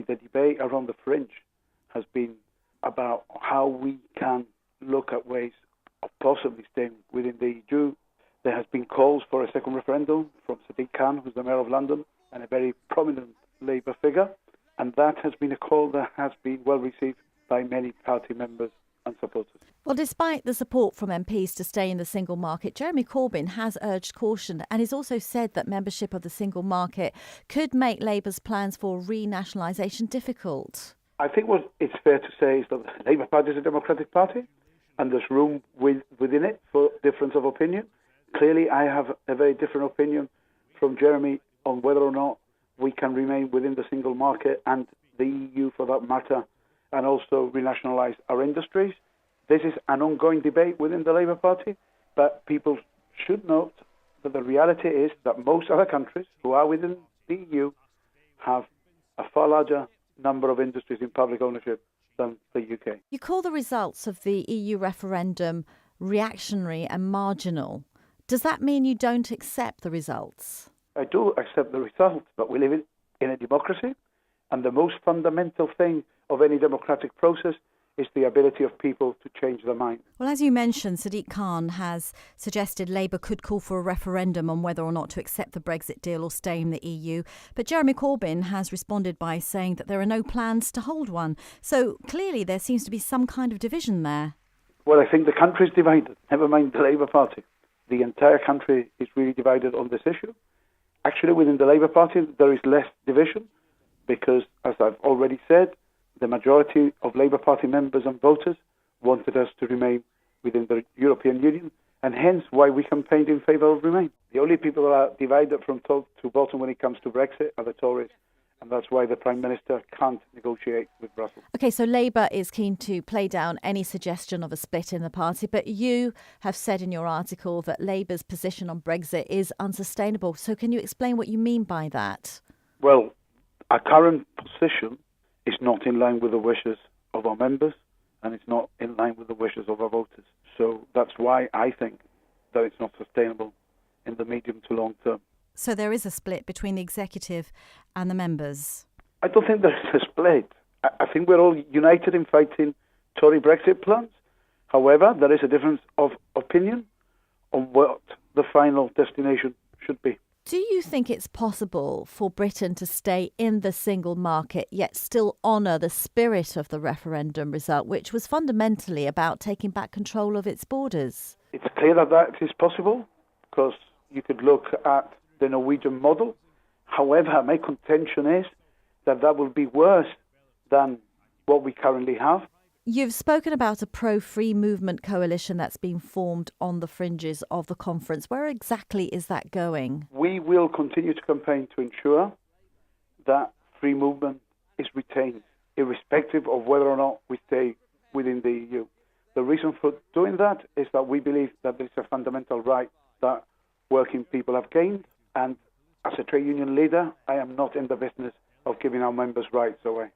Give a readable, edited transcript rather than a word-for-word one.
the debate around the fringe has been about how we can look at ways of possibly staying within the EU. There has been calls for a second referendum from Sadiq Khan, who's the Mayor of London, and a very prominent Labour figure. And that has been a call that has been well received by many party members and supporters. Well, despite the support from MPs to stay in the single market, Jeremy Corbyn has urged caution and has also said that membership of the single market could make Labour's plans for renationalisation difficult. I think what it's fair to say is that the Labour Party is a democratic party and there's room within it for difference of opinion. Clearly, I have a very different opinion from Jeremy on whether or not we can remain within the single market and the EU for that matter, and also renationalise our industries. This is an ongoing debate within the Labour Party, but people should note that the reality is that most other countries who are within the EU have a far larger number of industries in public ownership than the UK. You call the results of the EU referendum reactionary and marginal. Does that mean you don't accept the results? I do accept the results, but we live in a democracy, and the most fundamental thing of any democratic process is the ability of people to change their mind. Well, as you mentioned, Sadiq Khan has suggested Labour could call for a referendum on whether or not to accept the Brexit deal or stay in the EU. But Jeremy Corbyn has responded by saying that there are no plans to hold one. So clearly there seems to be some kind of division there. Well, I think the country is divided, never mind the Labour Party. The entire country is really divided on this issue. Actually, within the Labour Party, there is less division because, as I've already said, the majority of Labour Party members and voters wanted us to remain within the European Union, and hence why we campaigned in favour of remain. The only people that are divided from top to bottom when it comes to Brexit are the Tories, and that's why the Prime Minister can't negotiate with Brussels. OK, so Labour is keen to play down any suggestion of a split in the party, but you have said in your article that Labour's position on Brexit is unsustainable. So can you explain what you mean by that? Well, our current position is not in line with the wishes of our members, and it's not in line with the wishes of our voters. So that's why I think that it's not sustainable in the medium to long term. So there is a split between the executive and the members? I don't think there's a split. I think we're all united in fighting Tory Brexit plans. However, there is a difference of opinion on what the final destination should be. Do you think it's possible for Britain to stay in the single market yet still honour the spirit of the referendum result, which was fundamentally about taking back control of its borders? It's clear that that is possible because you could look at the Norwegian model. However, my contention is that that will be worse than what we currently have. You've spoken about a pro-free movement coalition that's been formed on the fringes of the conference. Where exactly is that going? We will continue to campaign to ensure that free movement is retained, irrespective of whether or not we stay within the EU. The reason for doing that is that we believe that there is a fundamental right that working people have gained, and as a trade union leader, I am not in the business of giving our members rights away.